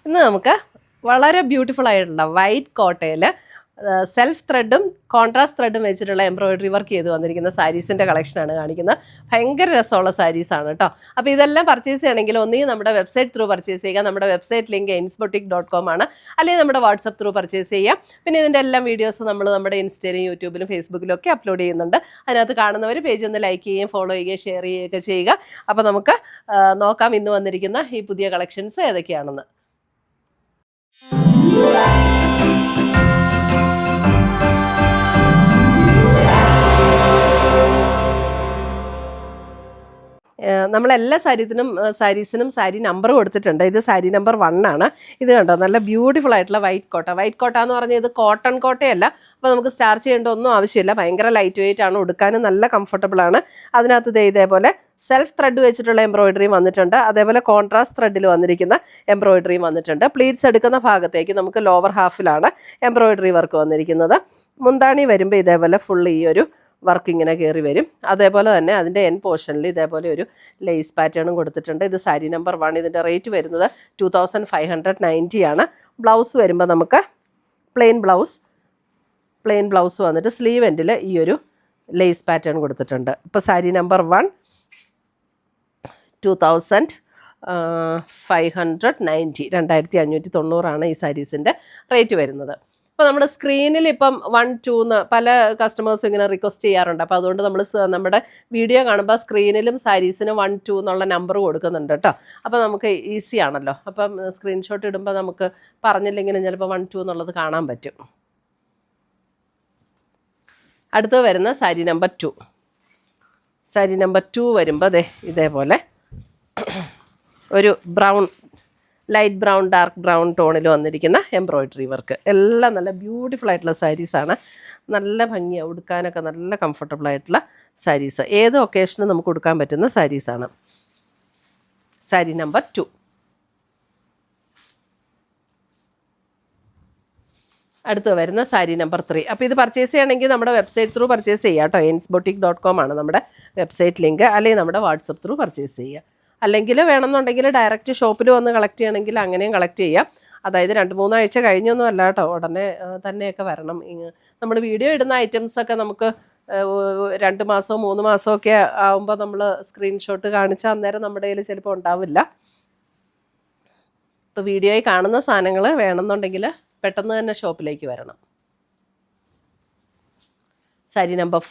ഇന്ന് നമുക്ക് വളരെ ബ്യൂട്ടിഫുൾ ആയിട്ടുള്ള വൈറ്റ് കോട്ടയിൽ സെൽഫ് ത്രെഡും കോൺട്രാസ്റ്റ് ത്രെഡും വെച്ചിട്ടുള്ള എംബ്രോയിഡറി വർക്ക് ചെയ്ത് വന്നിരിക്കുന്ന സാരീസിൻ്റെ കളക്ഷനാണ് കാണിക്കുന്നത്. ഭയങ്കര രസമുള്ള സാരീസാണ് കേട്ടോ. അപ്പോൾ ഇതെല്ലാം പർച്ചേസ് ചെയ്യണമെങ്കിൽ ഒന്നുകിൽ നമ്മുടെ വെബ്സൈറ്റ് ത്രൂ പർച്ചേസ് ചെയ്യുക. നമ്മുടെ വെബ്സൈറ്റ് ലിങ്ക് ainsboutique.com ആണ്. അല്ലെങ്കിൽ നമ്മുടെ വാട്സപ്പ് ത്രൂ പർച്ചേസ് ചെയ്യാം. പിന്നെ ഇതിൻ്റെ എല്ലാം വീഡിയോസ് നമ്മൾ നമ്മുടെ ഇൻസ്റ്റയിലും യൂട്യൂബിലും ഫേസ്ബുക്കിലും ഒക്കെ അപ്ലോഡ് ചെയ്യുന്നുണ്ട്. അതിനകത്ത് കാണുന്നവർ പേജ് ഒന്ന് ലൈക്ക് ചെയ്യുകയും ഫോളോ ചെയ്യുകയും ഷെയർ ചെയ്യുകയൊക്കെ ചെയ്യുക. അപ്പോൾ നമുക്ക് നോക്കാം ഇന്ന് വന്നിരിക്കുന്ന ഈ പുതിയ കളക്ഷൻസ് ഏതൊക്കെയാണെന്ന്. നമ്മളെല്ലാ സാരീസിനും സാരി നമ്പർ കൊടുത്തിട്ടുണ്ട്. ഇത് സാരി നമ്പർ 1 ആണ്. ഇത് കണ്ടോ, നല്ല ബ്യൂട്ടിഫുൾ ആയിട്ടുള്ള വൈറ്റ് കോട്ട. വൈറ്റ് കോട്ട എന്ന് പറഞ്ഞാൽ ഇത് കോട്ടൺ കോട്ടയല്ല. അപ്പോൾ നമുക്ക് സ്റ്റാർച്ച് ചെയ്യേണ്ട ഒന്നും ആവശ്യമില്ല. ഭയങ്കര ലൈറ്റ് വെയിറ്റ് ആണ്, ഉടുക്കാനും നല്ല കംഫർട്ടബിൾ ആണ്. അതിനകത്ത് ഇതേപോലെ സെൽഫ് ത്രെഡ് വെച്ചിട്ടുള്ള എംബ്രോയിഡറിയും വന്നിട്ടുണ്ട്. അതേപോലെ കോൺട്രാസ്റ്റ് ത്രെഡിൽ വന്നിരിക്കുന്ന എംബ്രോയിഡറിയും വന്നിട്ടുണ്ട്. പ്ലീറ്റ്സ് എടുക്കുന്ന ഭാഗത്തേക്ക് നമുക്ക് ലോവർ ഹാഫിലാണ് എംബ്രോയിഡറി വർക്ക് വന്നിരിക്കുന്നത്. മുന്താണി വരുമ്പോൾ ഇതേപോലെ ഫുൾ ഈ ഒരു വർക്ക് ഇങ്ങനെ കയറി വരും. അതേപോലെ തന്നെ അതിൻ്റെ എൻ പോർഷനിൽ ഇതേപോലെ ഒരു ലേസ് പാറ്റേണും കൊടുത്തിട്ടുണ്ട്. ഇത് സാരി നമ്പർ 1. ഇതിൻ്റെ റേറ്റ് വരുന്നത് 2590 ആണ്. ബ്ലൗസ് വരുമ്പോൾ നമുക്ക് പ്ലെയിൻ ബ്ലൗസ് വന്നിട്ട് സ്ലീവ് എൻഡിൽ ഈ ഒരു ലേസ് പാറ്റേൺ കൊടുത്തിട്ടുണ്ട്. ഇപ്പോൾ സാരി നമ്പർ 1 2590 2590 ഈ സാരീസിൻ്റെ റേറ്റ് വരുന്നത്. അപ്പോൾ നമ്മുടെ സ്ക്രീനിൽ ഇപ്പം 1, 2 എന്ന് പല കസ്റ്റമേഴ്സും ഇങ്ങനെ റിക്വസ്റ്റ് ചെയ്യാറുണ്ട്. അപ്പോൾ അതുകൊണ്ട് നമ്മൾ നമ്മുടെ വീഡിയോ കാണുമ്പോൾ സ്ക്രീനിലും സാരീസിന് 1, 2 എന്നുള്ള നമ്പർ കൊടുക്കുന്നുണ്ട് കേട്ടോ. അപ്പോൾ നമുക്ക് ഈസി ആണല്ലോ. അപ്പം സ്ക്രീൻഷോട്ട് ഇടുമ്പോൾ നമുക്ക് പറഞ്ഞില്ലെങ്കിലും ചിലപ്പോൾ 1, 2 എന്നുള്ളത് കാണാൻ പറ്റും. അടുത്ത് വരുന്ന സാരി നമ്പർ 2. സാരി നമ്പർ 2 വരുമ്പോൾ ഇതേപോലെ ഒരു ലൈറ്റ് ബ്രൗൺ ഡാർക്ക് ബ്രൗൺ ടോണിൽ വന്നിരിക്കുന്ന എംബ്രോയിഡറി വർക്ക്. എല്ലാം നല്ല ബ്യൂട്ടിഫുൾ ആയിട്ടുള്ള സാരീസാണ്. നല്ല ഭംഗിയാണ്, ഉടുക്കാനൊക്കെ നല്ല കംഫർട്ടബിൾ ആയിട്ടുള്ള സാരീസ്. ഏത് ഒക്കേഷനും നമുക്ക് ഉടുക്കാൻ പറ്റുന്ന സാരീസാണ്. സാരി നമ്പർ 2. അടുത്ത് വരുന്ന സാരി നമ്പർ 3. അപ്പോൾ ഇത് പർച്ചേസ് ചെയ്യണമെങ്കിൽ നമ്മുടെ വെബ്സൈറ്റ് ത്രൂ പർച്ചേസ് ചെയ്യാം കേട്ടോ. ainsboutique.com ആണ് നമ്മുടെ വെബ്സൈറ്റ് ലിങ്ക്. അല്ലെങ്കിൽ നമ്മുടെ വാട്സപ്പ് ത്രൂ പർച്ചേസ് ചെയ്യുക. അല്ലെങ്കിൽ വേണമെന്നുണ്ടെങ്കിൽ ഡയറക്റ്റ് ഷോപ്പിൽ വന്ന് കളക്ട് ചെയ്യണമെങ്കിൽ അങ്ങനെയും കളക്ട് ചെയ്യാം. അതായത് 2-3 ആഴ്ച കഴിഞ്ഞൊന്നും അല്ല കേട്ടോ, ഉടനെ തന്നെയൊക്കെ വരണം. നമ്മൾ വീഡിയോ ഇടുന്ന ഐറ്റംസൊക്കെ നമുക്ക് 2 മാസമോ 3 മാസമോ ഒക്കെ ആകുമ്പോൾ നമ്മൾ സ്ക്രീൻഷോട്ട് കാണിച്ചാൽ അന്നേരം നമ്മുടെ കയ്യിൽ ചിലപ്പോൾ ഉണ്ടാവില്ല. ഇപ്പോൾ വീഡിയോയിൽ കാണുന്ന സാധനങ്ങൾ വേണമെന്നുണ്ടെങ്കിൽ പെട്ടെന്ന് തന്നെ ഷോപ്പിലേക്ക് വരണം. സാരി നമ്പർ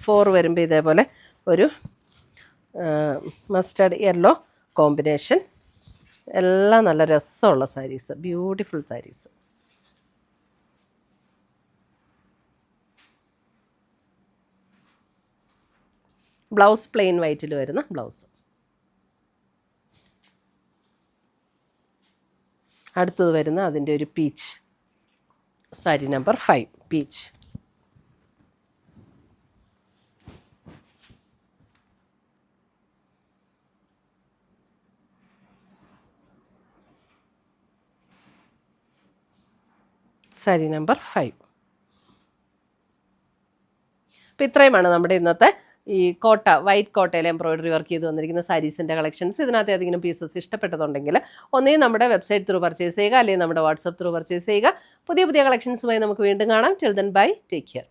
4 വരുമ്പോൾ ഇതേപോലെ ഒരു മസ്റ്റർഡ് യെല്ലോ കോമ്പിനേഷൻ. എല്ലാം നല്ല രസമുള്ള saris, beautiful saris. Blouse plain വൈറ്റിൽ വരുന്ന ബ്ലൗസ്. അടുത്തത് വരുന്ന അതിൻ്റെ ഒരു peach. Sari number 5 peach. Sari number 5. അപ്പോൾ ഇത്രയുമാണ് നമ്മുടെ ഇന്നത്തെ ഈ വൈറ്റ് കോട്ടയിൽ എംബ്രോയിഡറി വർക്ക് ചെയ്ത് വന്നിരിക്കുന്ന സാരീസിൻ്റെ കളക്ഷൻസ്. ഇതിനകത്ത് ഏതെങ്കിലും പീസസ് ഇഷ്ടപ്പെട്ടതുണ്ടെങ്കിൽ ഒന്നുകിൽ നമ്മുടെ വെബ്സൈറ്റ് ത്രൂ പർച്ചേസ് ചെയ്യുക, അല്ലെങ്കിൽ നമ്മുടെ വാട്സപ്പ് ത്രൂ പർച്ചേസ് ചെയ്യുക. പുതിയ കളക്ഷൻസുമായി നമുക്ക് വീണ്ടും കാണാം. Till then bye, take care.